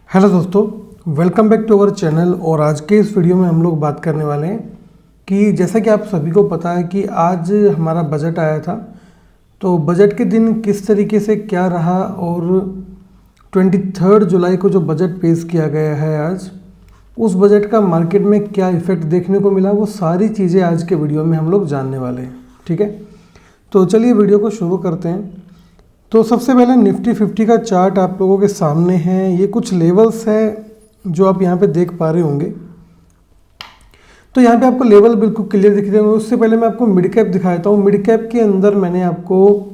Hello दोस्तों, welcome back to our channel. और आज के इस वीडियो में हम लोग बात करने वाले हैं कि जैसा कि आप सभी को पता है कि आज हमारा बजट आया था। तो बजट के दिन किस तरीके से क्या रहा और 23 जुलाई को जो बजट पेश किया गया है आज, उस बजट का मार्केट में क्या इफ़ेक्ट देखने को मिला, वो सारी चीज़ें आज के वीडियो में हम लोग जानने वाले हैं। ठीक है, तो चलिए वीडियो को शुरू करते हैं। तो सबसे पहले निफ्टी 50 का चार्ट आप लोगों के सामने है। ये कुछ लेवल्स हैं जो आप यहाँ पे देख पा रहे होंगे। तो यहाँ पे आपको लेवल बिल्कुल क्लियर दिख रहे होंगे। उससे पहले मैं आपको मिड कैप दिखा देता हूँ। मिड कैप के अंदर मैंने आपको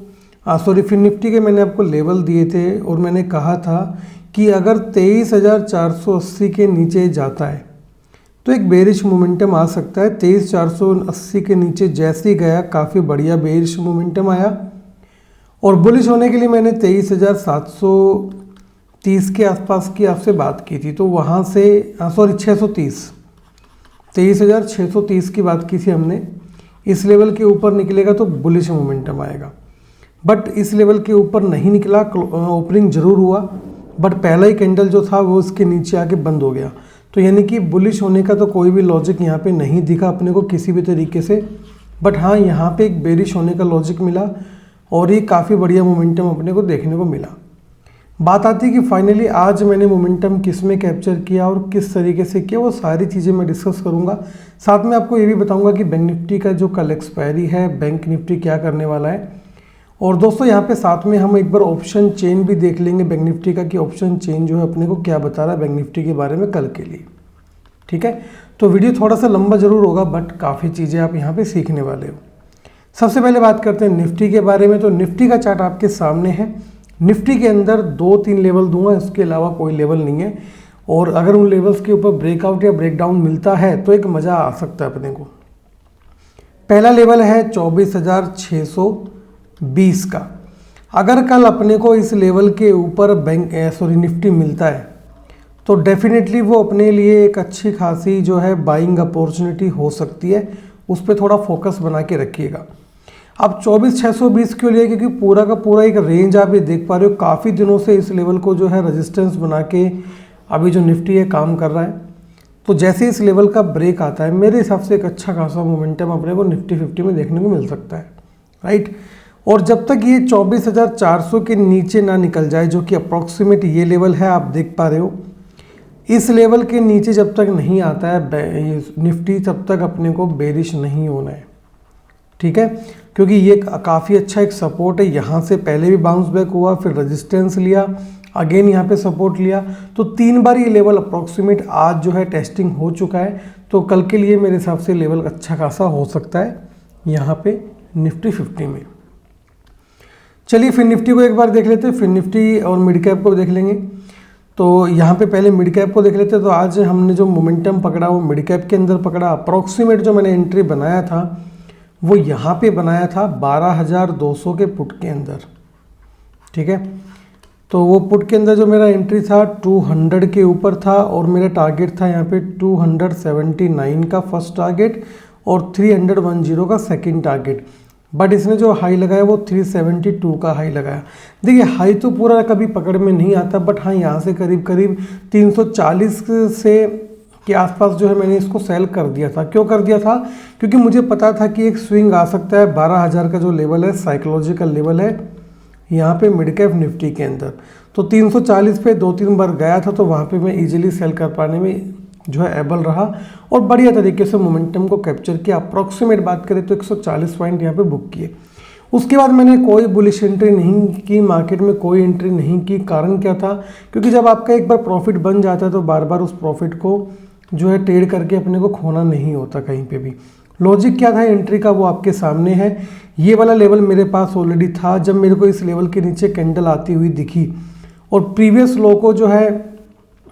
फिर निफ्टी के मैंने आपको लेवल दिए थे और मैंने कहा था कि अगर 23,480 के नीचे जाता है तो एक बेरिश मोमेंटम आ सकता है। 23,480 के नीचे जैसे ही गया, काफ़ी बढ़िया बेरिश मोमेंटम आया। और बुलिश होने के लिए मैंने 23,730 के आसपास की आपसे बात की थी। तो वहाँ से 23,630 की बात की थी हमने। इस लेवल के ऊपर निकलेगा तो बुलिश मोमेंटम आएगा, बट इस लेवल के ऊपर नहीं निकला। ओपनिंग जरूर हुआ, बट पहला ही कैंडल जो था वो उसके नीचे आके बंद हो गया। तो यानी कि बुलिश होने का तो कोई भी लॉजिक यहाँ पे नहीं दिखा अपने को किसी भी तरीके से। बट हाँ, यहाँ पे एक बेरिश होने का लॉजिक मिला और ये काफ़ी बढ़िया मोमेंटम अपने को देखने को मिला। बात आती है कि फाइनली आज मैंने मोमेंटम किस में कैप्चर किया और किस तरीके से किया, वो सारी चीज़ें मैं डिस्कस करूंगा। साथ में आपको ये भी बताऊंगा कि बैंक निफ्टी का जो कल एक्सपायरी है, बैंक निफ्टी क्या करने वाला है। और दोस्तों यहाँ पे साथ में हम एक बार ऑप्शन चेन भी देख लेंगे बैंक निफ्टी का, कि ऑप्शन चेन जो है अपने को क्या बता रहा है बैंक निफ्टी के बारे में कल के लिए। ठीक है, तो वीडियो थोड़ा सा लंबा जरूर होगा, बट काफ़ी चीज़ें आप यहाँ पर सीखने वाले हो। सबसे पहले बात करते हैं निफ्टी के बारे में। तो निफ्टी का चार्ट आपके सामने है। निफ्टी के अंदर 2-3 लेवल दूंगा, इसके अलावा कोई लेवल नहीं है। और अगर उन लेवल्स के ऊपर ब्रेकआउट या ब्रेकडाउन मिलता है तो एक मज़ा आ सकता है अपने को। पहला लेवल है 24,620 का। अगर कल अपने को इस लेवल के ऊपर निफ्टी मिलता है तो डेफिनेटली वो अपने लिए एक अच्छी खासी जो है बाइंग अपॉर्चुनिटी हो सकती है। उस पर थोड़ा फोकस बना के रखिएगा। अब 24,620 क्यों लिए, क्योंकि पूरा का पूरा एक रेंज आप ये देख पा रहे हो। काफ़ी दिनों से इस लेवल को जो है रेजिस्टेंस बना के अभी जो निफ्टी है काम कर रहा है। तो जैसे इस लेवल का ब्रेक आता है, मेरे हिसाब से एक अच्छा खासा मोमेंटम अपने को निफ्टी 50 में देखने को मिल सकता है, राइट। और जब तक ये 24,400 के नीचे ना निकल जाए, जो कि अप्रॉक्सीमेट ये लेवल है आप देख पा रहे हो, इस लेवल के नीचे जब तक नहीं आता है निफ्टी, तब तक अपने को बेरिश नहीं होना है। ठीक है, क्योंकि ये काफ़ी अच्छा एक सपोर्ट है। यहाँ से पहले भी बाउंस बैक हुआ, फिर रेजिस्टेंस लिया, अगेन यहाँ पे सपोर्ट लिया। तो 3 बार ये लेवल अप्रॉक्सीमेट आज जो है टेस्टिंग हो चुका है। तो कल के लिए मेरे हिसाब से लेवल अच्छा खासा हो सकता है यहाँ पे निफ्टी 50 में। चलिए फिर निफ्टी को एक बार देख लेते हैं, फिर निफ्टी और मिड कैप को देख लेंगे। तो यहाँ पे पहले मिड कैप को देख लेते हैं। तो आज हमने जो मोमेंटम पकड़ा वो मिड कैप के अंदर पकड़ा। अप्रॉक्सीमेट जो मैंने एंट्री बनाया था वो यहाँ पे बनाया था 12,200 के पुट के अंदर। ठीक है, तो वो पुट के अंदर जो मेरा एंट्री था 200 के ऊपर था और मेरा टारगेट था यहाँ पे 279 का फर्स्ट टारगेट और 310 का सेकंड टारगेट। बट इसने जो हाई लगाया वो 372 का हाई लगाया। देखिए, हाई तो पूरा कभी पकड़ में नहीं आता, बट हाँ यहाँ से करीब करीब 340 से के आसपास जो है मैंने इसको सेल कर दिया था। क्यों कर दिया था? क्योंकि मुझे पता था कि एक स्विंग आ सकता है। 12,000 का जो लेवल है साइकोलॉजिकल लेवल है यहाँ पे मिड कैप निफ्टी के अंदर। तो 340 पे 2-3 बार गया था, तो वहाँ पे मैं इजीली सेल कर पाने में जो है एबल रहा और बढ़िया तरीके से मोमेंटम को कैप्चर किया। अप्रॉक्सीमेट बात करें तो 140 पॉइंट यहाँ पे बुक किए। उसके बाद मैंने कोई बुलिश एंट्री नहीं की, मार्केट में कोई एंट्री नहीं की। कारण क्या था? क्योंकि जब आपका एक बार प्रॉफिट बन जाता है तो बार बार उस प्रॉफिट को जो है ट्रेड करके अपने को खोना नहीं होता कहीं पे भी। लॉजिक क्या था एंट्री का वो आपके सामने है। ये वाला लेवल मेरे पास ऑलरेडी था। जब मेरे को इस लेवल के नीचे कैंडल आती हुई दिखी और प्रीवियस लो को जो है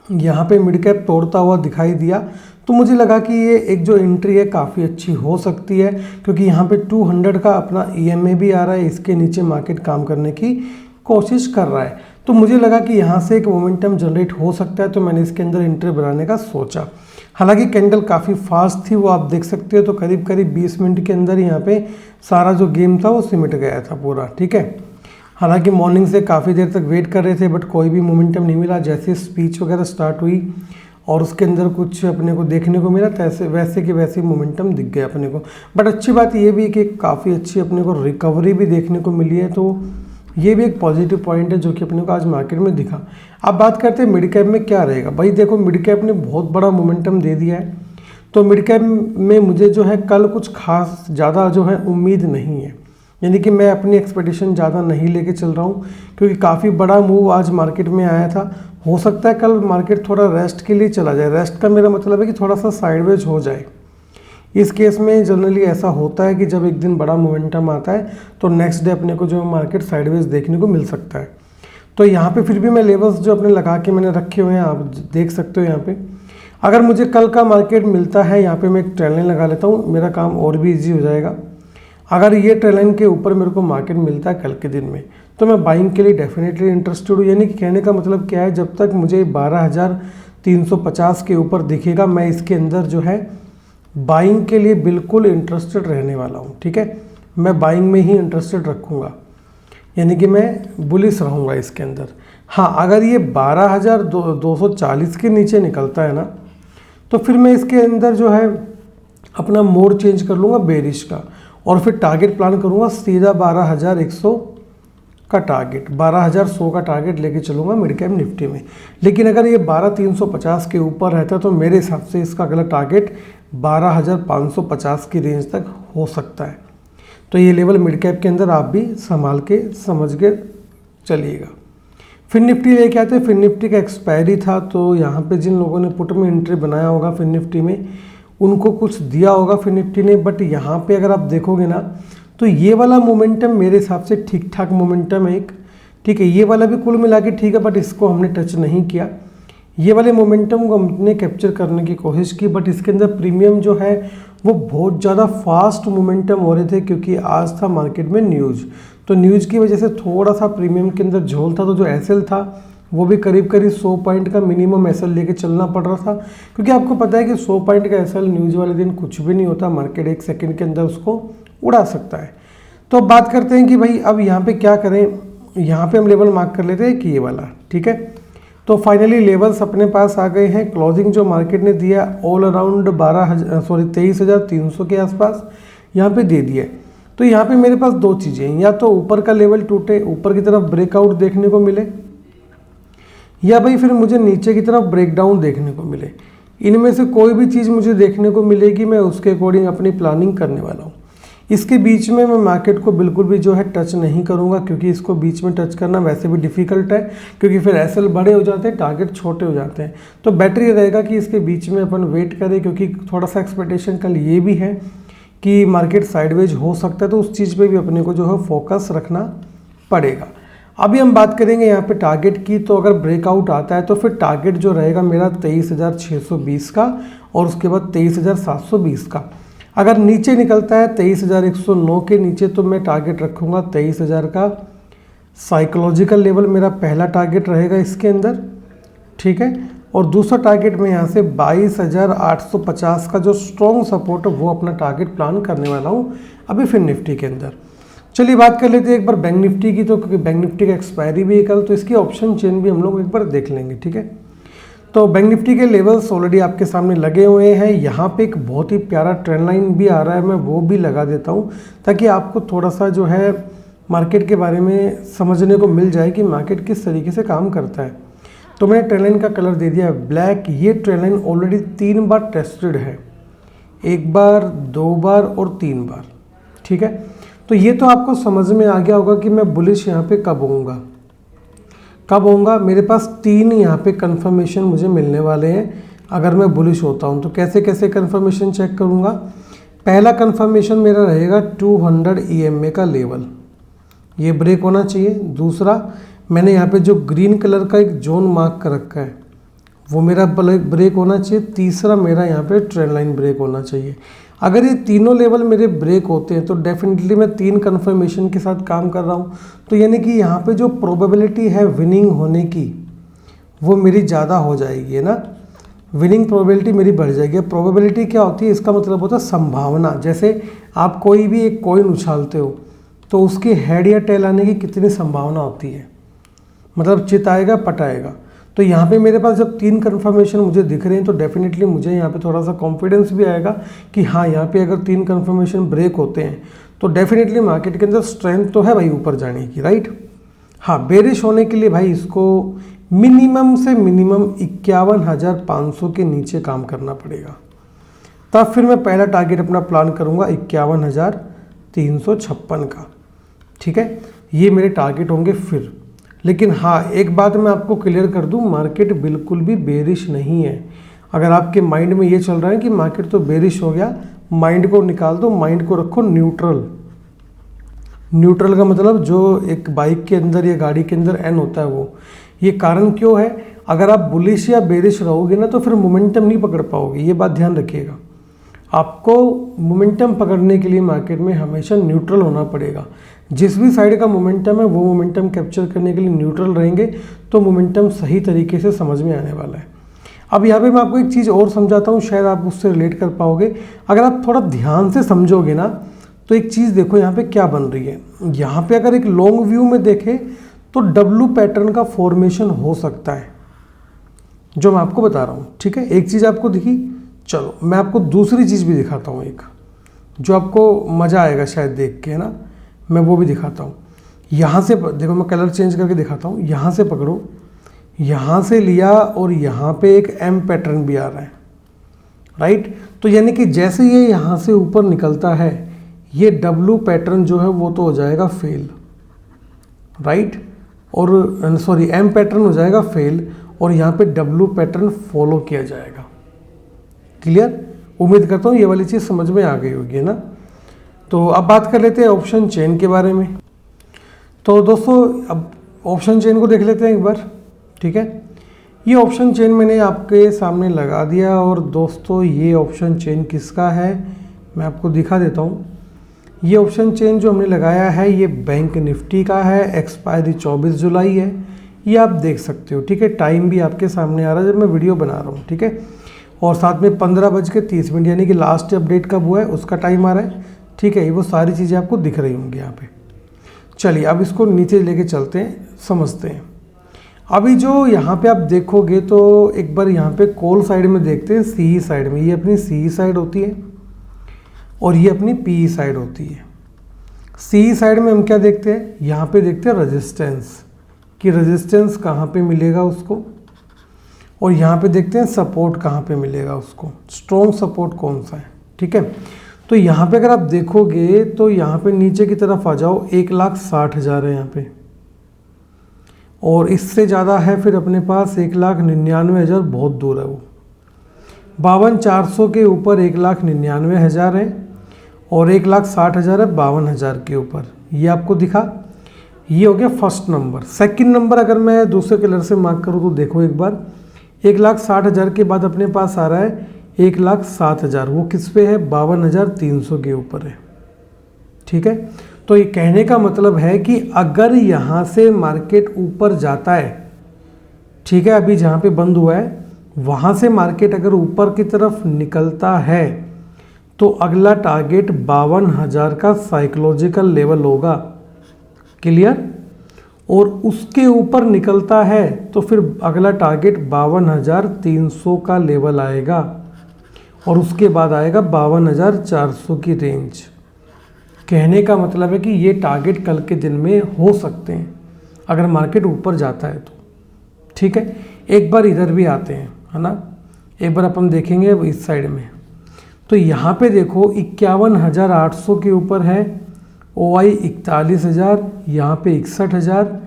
यहाँ पे मिड कैप तोड़ता हुआ दिखाई दिया, तो मुझे लगा कि ये एक जो एंट्री है काफ़ी अच्छी हो सकती है। क्योंकि यहाँ पे 200 का अपना EMA भी आ रहा है, इसके नीचे मार्केट काम करने की कोशिश कर रहा है। तो मुझे लगा कि यहाँ से एक मोमेंटम जनरेट हो सकता है, तो मैंने इसके अंदर एंट्री बनाने का सोचा। हालांकि कैंडल काफ़ी फास्ट थी, वो आप देख सकते हो। तो करीब करीब 20 मिनट के अंदर यहाँ पे सारा जो गेम था वो सिमट गया था पूरा। ठीक है, हालांकि मॉर्निंग से काफ़ी देर तक वेट कर रहे थे बट कोई भी मोमेंटम नहीं मिला। जैसे स्पीच वगैरह स्टार्ट हुई और उसके अंदर कुछ अपने को देखने को मिला तैसे वैसे के वैसे मोमेंटम दिख गया अपने को। बट अच्छी बात ये भी कि काफ़ी अच्छी अपने को रिकवरी भी देखने को मिली है, तो ये भी एक पॉजिटिव पॉइंट है जो कि अपने को आज मार्केट में दिखा। अब बात करते हैं मिड कैप में क्या रहेगा। भाई देखो, मिड कैप ने बहुत बड़ा मोमेंटम दे दिया है, तो मिड कैप में मुझे जो है कल कुछ खास ज़्यादा जो है उम्मीद नहीं है। यानी कि मैं अपनी एक्सपेक्टेशन ज़्यादा नहीं लेके चल रहा हूँ, क्योंकि काफ़ी बड़ा मूव आज मार्केट में आया था। हो सकता है कल मार्केट थोड़ा रेस्ट के लिए चला जाए। रेस्ट का मेरा मतलब है कि थोड़ा सा साइडवेज हो जाए। इस केस में जनरली ऐसा होता है कि जब एक दिन बड़ा मोमेंटम आता है तो नेक्स्ट डे अपने को जो मार्केट साइडवेज देखने को मिल सकता है। तो यहाँ पे फिर भी मैं लेवल्स जो अपने लगा के मैंने रखे हुए हैं, आप देख सकते हो यहाँ पे। अगर मुझे कल का मार्केट मिलता है, यहाँ पे मैं एक ट्रेंड लाइन लगा लेता हूँ, मेरा काम और भी ईजी हो जाएगा। अगर ये ट्रेंड लाइन के ऊपर मेरे को मार्केट मिलता है कल के दिन में, तो मैं बाइंग के लिए डेफिनेटली इंटरेस्टेड हूँ। यानी कि कहने का मतलब क्या है, जब तक मुझे 12,350 के ऊपर दिखेगा मैं इसके अंदर जो है बाइंग के लिए बिल्कुल इंटरेस्टेड रहने वाला हूँ। ठीक है, मैं बाइंग में ही इंटरेस्टेड रखूँगा, यानी कि मैं बुलिश रहूँगा इसके अंदर। हाँ, अगर ये 12,240 के नीचे निकलता है ना, तो फिर मैं इसके अंदर जो है अपना मोड चेंज कर लूँगा बेरिश का, और फिर टारगेट प्लान करूँगा सीधा 12,100 का टारगेट, 12,100 का टारगेट लेके चलूँगा मिड कैप निफ्टी में। लेकिन अगर ये 12,350 के ऊपर रहता है तो मेरे हिसाब से इसका अगला टारगेट 12,550 की रेंज तक हो सकता है। तो ये लेवल मिड कैप के अंदर आप भी संभाल के समझ के चलिएगा। फिर निफ्टी लेके आते हैं। फिर निफ्टी का एक्सपायरी था, तो यहाँ पे जिन लोगों ने पुट में एंट्री बनाया होगा फिर निफ्टी में, उनको कुछ दिया होगा फिर निफ्टी ने। बट यहाँ पे अगर आप देखोगे ना, तो ये वाला मोमेंटम मेरे हिसाब से ठीक ठाक मोमेंटम है एक। ठीक है, ये वाला भी कुल मिला के ठीक है, बट इसको हमने टच नहीं किया। ये वाले मोमेंटम को हमने कैप्चर करने की कोशिश की, बट इसके अंदर प्रीमियम जो है वो बहुत ज़्यादा फास्ट मोमेंटम हो रहे थे, क्योंकि आज था मार्केट में न्यूज़। तो न्यूज़ की वजह से थोड़ा सा प्रीमियम के अंदर झोल था। तो जो एसएल था वो भी करीब करीब 100 पॉइंट का मिनिमम एसएल लेके चलना पड़ रहा था, क्योंकि आपको पता है कि 100 पॉइंट का एसएल न्यूज़ वाले दिन कुछ भी नहीं होता, मार्केट एक सेकंड के अंदर उसको उड़ा सकता है। तो अब बात करते हैं कि भाई अब यहाँ पे क्या करें। यहाँ पे हम लेवल मार्क कर लेते हैं कि ये वाला, ठीक है। तो फाइनली लेवल्स अपने पास आ गए हैं। क्लोजिंग जो मार्केट ने दिया ऑल अराउंड 23,300 के आसपास यहाँ पे दे दिया। तो यहाँ पे मेरे पास दो चीज़ें हैं, या तो ऊपर का लेवल टूटे, ऊपर की तरफ ब्रेकआउट देखने को मिले, या भाई फिर मुझे नीचे की तरफ ब्रेकडाउन देखने को मिले। इनमें से कोई भी चीज़ मुझे देखने को मिलेगी, मैं उसके अकॉर्डिंग अपनी प्लानिंग करने वाला हूँ। इसके बीच में मैं मार्केट को बिल्कुल भी जो है टच नहीं करूँगा, क्योंकि इसको बीच में टच करना वैसे भी डिफ़िकल्ट है, क्योंकि फिर एसएल बड़े हो जाते हैं, टारगेट छोटे हो जाते हैं। तो बेटर ये रहेगा कि इसके बीच में अपन वेट करें, क्योंकि थोड़ा सा एक्सपेक्टेशन कल ये भी है कि मार्केट साइडवेज हो सकता है, तो उस चीज़ पे भी अपने को जो है फोकस रखना पड़ेगा। अभी हम बात करेंगे यहाँ पे टारगेट की। तो अगर ब्रेकआउट आता है तो फिर टारगेट जो रहेगा मेरा 23,620 का, और उसके बाद 23,720 का। अगर नीचे निकलता है 23,109 के नीचे, तो मैं टारगेट रखूँगा 23,000 का। साइकोलॉजिकल लेवल मेरा पहला टारगेट रहेगा इसके अंदर, ठीक है। और दूसरा टारगेट मैं यहाँ से 22,850 का जो स्ट्रॉन्ग सपोर्ट है वो अपना टारगेट प्लान करने वाला हूँ अभी फिर निफ्टी के अंदर। चलिए बात कर लेते हैं एक बार बैंक निफ्टी की। तो क्योंकि बैंक निफ्टी का एक्सपायरी भी है कल, तो इसकी ऑप्शन चेन भी हम लोग एक बार देख लेंगे, ठीक है। तो बैंक निफ्टी के लेवल्स ऑलरेडी आपके सामने लगे हुए हैं। यहाँ पे एक बहुत ही प्यारा ट्रेंड लाइन भी आ रहा है, मैं वो भी लगा देता हूँ ताकि आपको थोड़ा सा जो है मार्केट के बारे में समझने को मिल जाए कि मार्केट किस तरीके से काम करता है। तो मैंने ट्रेंड लाइन का कलर दे दिया है ब्लैक। ये ट्रेंड लाइन ऑलरेडी 3 बार टेस्टेड है, 1 बार, 2 बार और 3 बार, ठीक है। तो ये तो आपको समझ में आ गया होगा कि मैं बुलिश यहाँ पे कब होऊंगा। मेरे पास 3 यहाँ पे कंफर्मेशन मुझे मिलने वाले हैं अगर मैं बुलिश होता हूँ। तो कैसे कैसे कंफर्मेशन चेक करूँगा। पहला कंफर्मेशन मेरा रहेगा 200 EMA का लेवल, ये ब्रेक होना चाहिए। दूसरा, मैंने यहाँ पे जो ग्रीन कलर का एक जोन मार्क कर रखा है वो मेरा ब्रेक होना चाहिए। तीसरा, मेरा यहाँ पे ट्रेंड लाइन ब्रेक होना चाहिए। अगर ये तीनों लेवल मेरे ब्रेक होते हैं तो डेफिनेटली मैं 3 कंफर्मेशन के साथ काम कर रहा हूँ। तो यानी कि यहाँ पे जो प्रोबेबिलिटी है विनिंग होने की वो मेरी ज़्यादा हो जाएगी, है ना। विनिंग प्रोबेबिलिटी मेरी बढ़ जाएगी। प्रोबेबिलिटी क्या होती है, इसका मतलब होता है संभावना। जैसे आप कोई भी एक कॉइन उछालते हो तो उसकी हेड या टेल आने की कितनी संभावना होती है, मतलब चित आएगा पट आएगा। तो यहाँ पे मेरे पास जब 3 कन्फर्मेशन मुझे दिख रहे हैं तो डेफिनेटली मुझे यहाँ पे थोड़ा सा कॉन्फिडेंस भी आएगा कि हाँ, यहाँ पे अगर 3 कन्फर्मेशन ब्रेक होते हैं तो डेफिनेटली मार्केट के अंदर स्ट्रेंथ तो है भाई ऊपर जाने की, राइट। हाँ, बेरिश होने के लिए भाई इसको मिनिमम से मिनिमम 51,500 के नीचे काम करना पड़ेगा, तब फिर मैं पहला टारगेट अपना प्लान करूँगा 51,356 का। ठीक है, ये मेरे टारगेट होंगे फिर। लेकिन हाँ, एक बात मैं आपको क्लियर कर दूं, मार्केट बिल्कुल भी बेरिश नहीं है। अगर आपके माइंड में ये चल रहा है कि मार्केट तो बेरिश हो गया, माइंड को निकाल दो, माइंड को रखो न्यूट्रल। न्यूट्रल का मतलब जो एक बाइक के अंदर या गाड़ी के अंदर एन होता है वो। ये कारण क्यों है, अगर आप बुलिश या बेरिश रहोगे ना तो फिर मोमेंटम नहीं पकड़ पाओगे, ये बात ध्यान रखिएगा। आपको मोमेंटम पकड़ने के लिए मार्केट में हमेशा न्यूट्रल होना पड़ेगा। जिस भी साइड का मोमेंटम है वो मोमेंटम कैप्चर करने के लिए न्यूट्रल रहेंगे तो मोमेंटम सही तरीके से समझ में आने वाला है। अब यहाँ पे मैं आपको एक चीज़ और समझाता हूँ, शायद आप उससे रिलेट कर पाओगे। अगर आप थोड़ा ध्यान से समझोगे ना तो एक चीज़ देखो यहाँ पे क्या बन रही है। यहाँ पे अगर एक लॉन्ग व्यू में देखें तो डब्लू पैटर्न का फॉर्मेशन हो सकता है, जो मैं आपको बता रहा हूँ। ठीक है, एक चीज़ आपको दिखी, चलो मैं आपको दूसरी चीज़ भी दिखाता हूँ, एक जो आपको मज़ा आएगा शायद देख के, है ना, मैं वो भी दिखाता हूँ। यहाँ से देखो, मैं कलर चेंज करके दिखाता हूँ। यहाँ से पकड़ो, यहाँ से लिया और यहाँ पे एक एम पैटर्न भी आ रहा है, राइट। तो यानी कि जैसे ये यहाँ से ऊपर निकलता है, ये डब्लू पैटर्न जो है वो तो हो जाएगा फेल, राइट, और सॉरी एम पैटर्न हो जाएगा फेल और यहाँ पे डब्लू पैटर्न फॉलो किया जाएगा। क्लियर, उम्मीद करता हूँ ये वाली चीज़ समझ में आ गई होगी, है ना। तो अब बात कर लेते हैं ऑप्शन चेन के बारे में। तो दोस्तों अब ऑप्शन चेन को देख लेते हैं एक बार। ठीक है, ये ऑप्शन चेन मैंने आपके सामने लगा दिया और दोस्तों ये ऑप्शन चेन किसका है मैं आपको दिखा देता हूँ। ये ऑप्शन चेन जो हमने लगाया है ये बैंक निफ्टी का है, एक्सपायरी 24 जुलाई है, ये आप देख सकते हो। ठीक है, टाइम भी आपके सामने आ रहा है जब मैं वीडियो बना रहा हूँ। ठीक है, और साथ में 15:30 यानी कि लास्ट अपडेट कब हुआ है उसका टाइम आ रहा है। ठीक है, वो सारी चीज़ें आपको दिख रही होंगी यहाँ पे। चलिए अब इसको नीचे लेके चलते हैं, समझते हैं। अभी जो यहाँ पे आप देखोगे तो एक बार यहाँ पे कॉल साइड में देखते हैं, सी साइड में, ये अपनी सी साइड होती है और ये अपनी पी साइड होती है। सी साइड में हम क्या देखते हैं, यहाँ पे देखते हैं रेजिस्टेंस, कि रेजिस्टेंस कहाँ पे मिलेगा उसको, और यहाँ पे देखते हैं सपोर्ट कहाँ पे मिलेगा उसको, स्ट्रॉन्ग सपोर्ट कौन सा है। ठीक है, तो यहाँ पे अगर आप देखोगे तो यहाँ पे नीचे की तरफ आ जाओ, 1,60,000 है यहाँ पे, और इससे ज़्यादा है फिर अपने पास 1,99,000, बहुत दूर है वो। 52,400 के ऊपर 1,99,000 है और 1,60,000 है 52,000 के ऊपर। ये आपको दिखा, ये हो गया फर्स्ट नंबर। सेकंड नंबर अगर मैं दूसरे कलर से मार्क करूँ तो देखो एक बार, 1,60,000 के बाद अपने पास आ रहा है 1,07,000, वो किस पे है, 52,300 के ऊपर है। ठीक है, तो ये कहने का मतलब है कि अगर यहाँ से मार्केट ऊपर जाता है, ठीक है, अभी जहाँ पे बंद हुआ है वहाँ से मार्केट अगर ऊपर की तरफ निकलता है तो अगला टारगेट 52,000 का साइकोलॉजिकल लेवल होगा। क्लियर, और उसके ऊपर निकलता है तो फिर अगला टारगेट 52,300 का लेवल आएगा और उसके बाद आएगा 52,400 की रेंज। कहने का मतलब है कि ये टारगेट कल के दिन में हो सकते हैं अगर मार्केट ऊपर जाता है तो। ठीक है, एक बार इधर भी आते हैं, है ना, एक बार अपन देखेंगे इस साइड में। तो यहाँ पे देखो 51,800 के ऊपर है, OI 41,000, यहाँ पे 61,000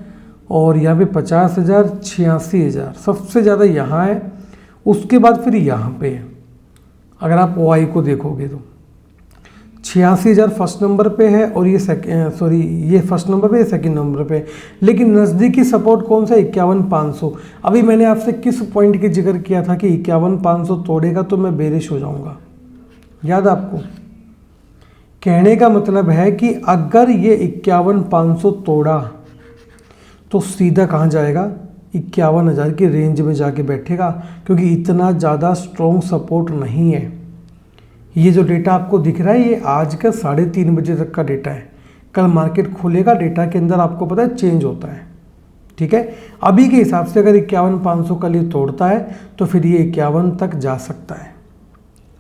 और यहाँ पे 50,000, 86,000 सबसे ज़्यादा यहाँ है। उसके बाद फिर यहाँ पे है, अगर आप OI को देखोगे तो 86,000 फर्स्ट नंबर पे है और ये ये फर्स्ट नंबर पे, ये सेकंड नंबर पे। लेकिन नज़दीकी सपोर्ट कौन सा, 51,500। अभी मैंने आपसे किस पॉइंट की जिक्र किया था कि 51,500 तोड़ेगा तो मैं बेरिश हो जाऊंगा, याद आपको। कहने का मतलब है कि अगर ये 51,500 तोड़ा तो सीधा कहाँ जाएगा, 51,000 की रेंज में जाके बैठेगा, क्योंकि इतना ज़्यादा स्ट्रॉन्ग सपोर्ट नहीं है। ये जो डेटा आपको दिख रहा है ये आज का 3:30 बजे तक का डेटा है, कल मार्केट खुलेगा, डेटा के अंदर आपको पता है चेंज होता है, ठीक है। अभी के हिसाब से अगर 51,500 कल ये तोड़ता है तो फिर ये 51 तक जा सकता है।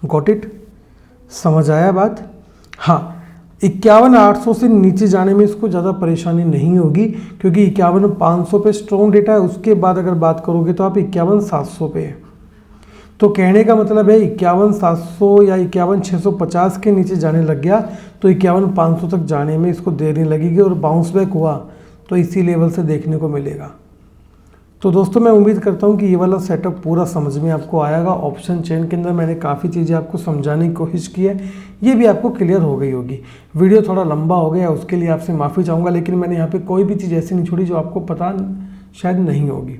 Got it? समझ आया बात? हाँ, 51,800 से नीचे जाने में इसको ज़्यादा परेशानी नहीं होगी, क्योंकि 51,500 पे स्ट्रॉन्ग डेटा है। उसके बाद अगर बात करोगे तो आप 51,700 पे है। तो कहने का मतलब है 51,700 या 51,650 के नीचे जाने लग गया तो 51,500 तक जाने में इसको देर नहीं लगेगी, और बाउंस बैक हुआ तो इसी लेवल से देखने को मिलेगा। तो दोस्तों मैं उम्मीद करता हूँ कि ये वाला सेटअप पूरा समझ में आपको आएगा। ऑप्शन चेन के अंदर मैंने काफ़ी चीज़ें आपको समझाने की कोशिश की है, ये भी आपको क्लियर हो गई होगी। वीडियो थोड़ा लंबा हो गया, उसके लिए आपसे माफ़ी चाहूँगा, लेकिन मैंने यहाँ पे कोई भी चीज़ ऐसी नहीं छोड़ी जो आपको पता शायद नहीं होगी।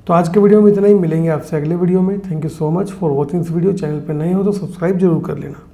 तो आज के वीडियो में इतना ही, मिलेंगे आपसे अगले वीडियो में। Thank you so much for watching this video. Channel पर नए हो तो सब्सक्राइब जरूर कर लेना।